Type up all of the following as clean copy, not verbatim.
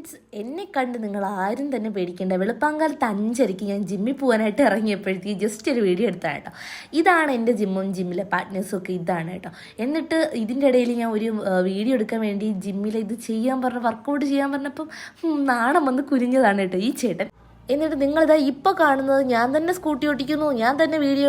Friends, എന്നെ കണ്ട് നിങ്ങൾ ആരും തന്നെ പേടിക്കേണ്ട. വെളുപ്പാങ്കാലത്ത് 5:30 ഞാൻ ജിമ്മിൽ പോകാനായിട്ട് ഇറങ്ങിയപ്പോഴത്തേക്ക് ജസ്റ്റ് ഒരു വീഡിയോ എടുത്താണ് കേട്ടോ. ഇതാണ് എൻ്റെ ജിമ്മും ജിമ്മിലെ പാർട്ട്നേഴ്സും ഒക്കെ ഇതാണ് കേട്ടോ. എന്നിട്ട് ഇതിൻ്റെ ഇടയിൽ ഞാൻ ഒരു വീഡിയോ എടുക്കാൻ വേണ്ടി ജിമ്മിൽ ഇത് ചെയ്യാൻ പറഞ്ഞ വർക്കൗട്ട് ചെയ്യാൻ പറഞ്ഞപ്പം നാണം വന്ന് കുരിഞ്ഞതാണ് കേട്ടോ ഈ ചേട്ടൻ. എന്നിട്ട് നിങ്ങളിതാ ഇപ്പോൾ കാണുന്നത് ഞാൻ തന്നെ സ്കൂട്ടി ഓടിക്കുന്നു, ഞാൻ തന്നെ വീഡിയോ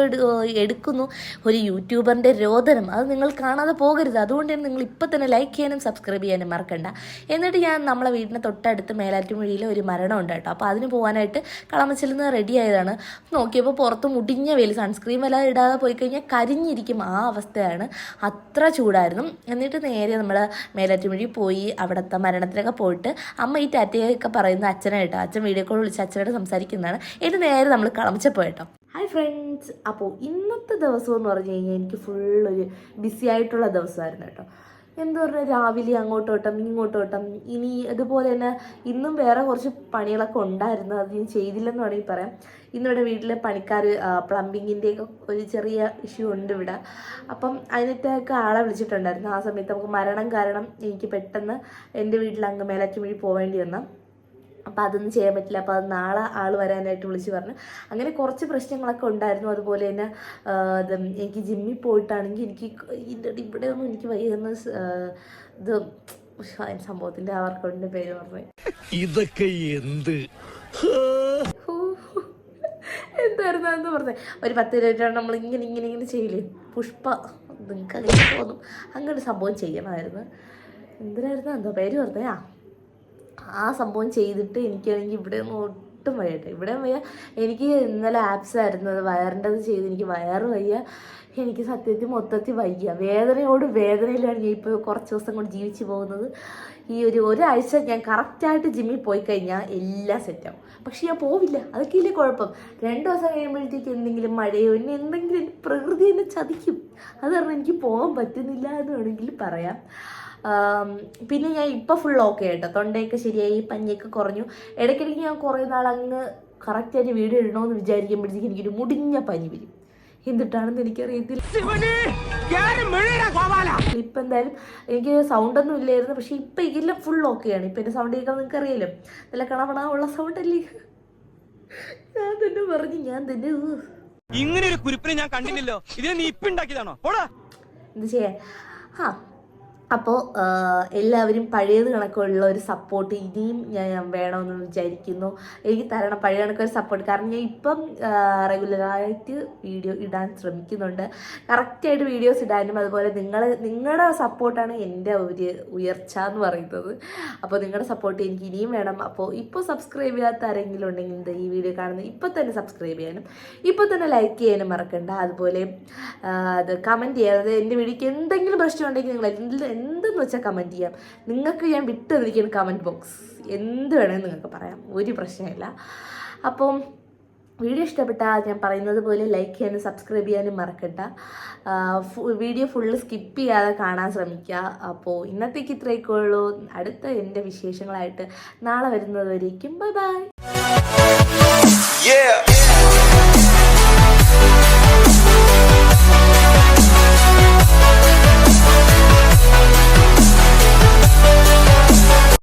എടുക്കുന്നു. ഒരു യൂട്യൂബറിൻ്റെ രോദനം അത് നിങ്ങൾ കാണാതെ പോകരുത്. അതുകൊണ്ട് തന്നെ നിങ്ങൾ ഇപ്പോൾ തന്നെ ലൈക്ക് ചെയ്യാനും സബ്സ്ക്രൈബ് ചെയ്യാനും മറക്കണ്ട. എന്നിട്ട് ഞാൻ നമ്മളെ വീടിന് തൊട്ടടുത്ത് മേലാറ്റുമൊഴിയിൽ ഒരു മരണം ഉണ്ട് കേട്ടോ. അപ്പോൾ അതിന് പോകാനായിട്ട് കളമച്ചിൽ നിന്ന് റെഡി ആയതാണ്. നോക്കിയപ്പോൾ പുറത്ത് മുടിഞ്ഞ വെയിൽ, സൺസ്ക്രീൻ എല്ലാം ഇടാതെ പോയി കഴിഞ്ഞാൽ കരിഞ്ഞിരിക്കും ആ അവസ്ഥയാണ്. അത്ര ചൂടായിരുന്നു. എന്നിട്ട് നേരെ നമ്മൾ മേലാറ്റുമൊഴി പോയി അവിടുത്തെ മരണത്തിലൊക്കെ പോയിട്ട് അമ്മ ഈ ടാറ്റയൊക്കെ പറയുന്ന അച്ഛനെ കേട്ടോ. അച്ഛൻ വീഡിയോ കോൾ വിളിച്ച് അച്ഛനോട് സംസാരിക്കുന്നതാണ്. എന്നിട്ട് നേരെ നമ്മൾ കളമച്ചപ്പോൾ കേട്ടോ. ഹായ് ഫ്രണ്ട്സ്, അപ്പോൾ ഇന്നത്തെ ദിവസം എന്ന് പറഞ്ഞു കഴിഞ്ഞാൽ എനിക്ക് ഫുള്ളൊരു ബിസി ആയിട്ടുള്ള ദിവസമായിരുന്നു കേട്ടോ. എന്താ പറഞ്ഞാൽ രാവിലെ അങ്ങോട്ടോട്ടം ഇങ്ങോട്ടോട്ടം. ഇനി അതുപോലെ തന്നെ ഇന്നും വേറെ കുറച്ച് പണികളൊക്കെ ഉണ്ടായിരുന്നു, അത് ഞാൻ ചെയ്തില്ലെന്ന് വേണമെങ്കിൽ പറയാം. ഇന്നിവിടെ വീട്ടിലെ പണിക്കാർ പ്ലംബിങ്ങിൻ്റെയൊക്കെ ഒരു ചെറിയ ഇഷ്യൂ ഉണ്ട് ഇവിടെ. അപ്പം അതിനൊക്കെ ആളെ വിളിച്ചിട്ടുണ്ടായിരുന്നു. ആ സമയത്ത് നമുക്ക് മരണം കാരണം എനിക്ക് പെട്ടെന്ന് എൻ്റെ വീട്ടിൽ അങ്ങ് മേലാറ്റുമൊഴി പോവേണ്ടി വന്നു. അപ്പോൾ അതൊന്നും ചെയ്യാൻ പറ്റില്ല. അപ്പോൾ അത് നാളെ ആൾ വരാനായിട്ട് വിളിച്ച് പറഞ്ഞു. അങ്ങനെ കുറച്ച് പ്രശ്നങ്ങളൊക്കെ ഉണ്ടായിരുന്നു. അതുപോലെ തന്നെ എനിക്ക് ജിമ്മിൽ പോയിട്ടാണെങ്കിൽ എനിക്ക് ഇവിടെ ഒന്നും എനിക്ക് വയ്യുന്ന ഇത് സംഭവത്തിൻ്റെ അവർക്കൊണ്ടിൻ്റെ പേര് പറഞ്ഞു. ഇതൊക്കെ എന്തായിരുന്നു എന്ന് പറഞ്ഞത്, ഒരു 10 രൂപ നമ്മൾ ഇങ്ങനെ ചെയ്യില്ലേ, പുഷ്പ നിങ്ങൾക്ക് അങ്ങനെ തോന്നും, അങ്ങനെ സംഭവം ചെയ്യണമായിരുന്നു. എന്തിനായിരുന്നു എന്തോ പേര് പറഞ്ഞേ, ആ സംഭവം ചെയ്തിട്ട് എനിക്കാണെങ്കിൽ ഇവിടെ ഒന്നും ഒട്ടും വയ്യട്ടെ. ഇവിടെ വയ്യ. എനിക്ക് ഇന്നലെ ആപ്സ് ആയിരുന്നു അത് വയറിൻ്റെത് ചെയ്ത് എനിക്ക് വയറ് വയ്യ. എനിക്ക് സത്യത്തിൽ മൊത്തത്തിൽ വയ്യ. വേദനയിലാണ് ഞാൻ ഇപ്പോൾ കുറച്ച് ദിവസം കൊണ്ട് ജീവിച്ച് പോകുന്നത്. ഈ ഒരാഴ്ച ഞാൻ കറക്റ്റായിട്ട് ജിമ്മിൽ പോയി കഴിഞ്ഞാൽ എല്ലാം സെറ്റാവും. പക്ഷെ ഞാൻ പോവില്ല. അതൊക്കെ ഇല്ലേ കുഴപ്പം. 2 ദിവസം കഴിയുമ്പോഴത്തേക്ക് എന്തെങ്കിലും മഴയോ എന്തെങ്കിലും പ്രകൃതി എന്നെ ചതിക്കും. അത് കാരണം എനിക്ക് പോകാൻ പറ്റുന്നില്ല എന്ന് വേണമെങ്കിൽ പറയാം. പിന്നെ ഞാൻ ഇപ്പോൾ ഫുൾ ഓക്കെ കേട്ടോ. തൊണ്ടയൊക്കെ ശരിയായി, പനിയൊക്കെ കുറഞ്ഞു. ഇടയ്ക്കിടയ്ക്ക് ഞാൻ കുറേ നാൾ അങ്ങ് കറക്റ്റായിട്ട് വീഡിയോ ഇടണമെന്ന് വിചാരിക്കുമ്പോഴത്തേക്ക് എനിക്കൊരു മുടിഞ്ഞ പനി വരും. എന്തിട്ടാണെന്ന് എനിക്കറിയത്തില്ല. ഇപ്പം എന്തായാലും എനിക്ക് സൗണ്ടൊന്നും ഇല്ലായിരുന്നു. പക്ഷെ ഇപ്പം എല്ലാം ഫുൾ ഓക്കെയാണ്. ഇപ്പം എൻ്റെ സൗണ്ട് കേൾക്കാൻ നിങ്ങൾക്ക് അറിയാലോ, നല്ല കണവണമുള്ള സൗണ്ടല്ലേ. ഞാൻ തന്നെ പറഞ്ഞു, ഞാൻ തന്നെ ഇങ്ങനെ ഒരു കുരിപ്പിനെ ഞാൻ കണ്ടില്ലല്ലോ. ഇതിനെ നീ ഇപ്പം ഉണ്ടാക്കിയതാണോ? എന്ത് ചെയ്യാൻ. അപ്പോൾ എല്ലാവരും പഴയത് കണക്കുള്ള ഒരു സപ്പോർട്ട് ഇനിയും ഞാൻ വേണമെന്ന് വിചാരിക്കുന്നു. എനിക്ക് തരണം പഴയ കണക്കൊരു സപ്പോർട്ട്. കാരണം ഞാൻ ഇപ്പം റെഗുലറായിട്ട് വീഡിയോ ഇടാൻ ശ്രമിക്കുന്നുണ്ട്. കറക്റ്റായിട്ട് വീഡിയോസ് ഇടാനും അതുപോലെ നിങ്ങളുടെ സപ്പോർട്ടാണ് എൻ്റെ ഒരു ഉയർച്ച എന്ന് പറയുന്നത്. അപ്പോൾ നിങ്ങളുടെ സപ്പോർട്ട് എനിക്ക് ഇനിയും വേണം. അപ്പോൾ ഇപ്പോൾ സബ്സ്ക്രൈബ് ചെയ്യാത്ത ആരെങ്കിലും ഉണ്ടെങ്കിൽ ഈ വീഡിയോ കാണുന്നത് ഇപ്പോൾ തന്നെ സബ്സ്ക്രൈബ് ചെയ്യാനും ഇപ്പോൾ തന്നെ ലൈക്ക് ചെയ്യാനും മറക്കണ്ട. അതുപോലെ അത് കമൻറ്റ് ചെയ്യാം. അത് എൻ്റെ വീഡിയോക്ക് എന്തെങ്കിലും പ്രശ്നമുണ്ടെങ്കിൽ നിങ്ങൾ എന്തെന്ന് വെച്ചാൽ കമൻറ്റ് ചെയ്യാം. നിങ്ങൾക്ക് ഞാൻ വിട്ടു തന്നിരിക്കുന്ന കമൻറ്റ് ബോക്സ് എന്ത് വേണമെങ്കിൽ നിങ്ങൾക്ക് പറയാം, ഒരു പ്രശ്നമില്ല. അപ്പം വീഡിയോ ഇഷ്ടപ്പെട്ടാൽ ഞാൻ പറയുന്നത് പോലെ ലൈക്ക് ചെയ്യാനും സബ്സ്ക്രൈബ് ചെയ്യാനും മറക്കണ്ട. വീഡിയോ ഫുള്ള് സ്കിപ്പ് ചെയ്യാതെ കാണാൻ ശ്രമിക്കുക. അപ്പോൾ ഇന്നത്തേക്ക് ഇത്രയൊക്കെ ഉള്ളൂ. അടുത്ത എൻ്റെ വിശേഷങ്ങളായിട്ട് നാളെ വരുന്നത് വരേക്കും ബൈ ബൈ.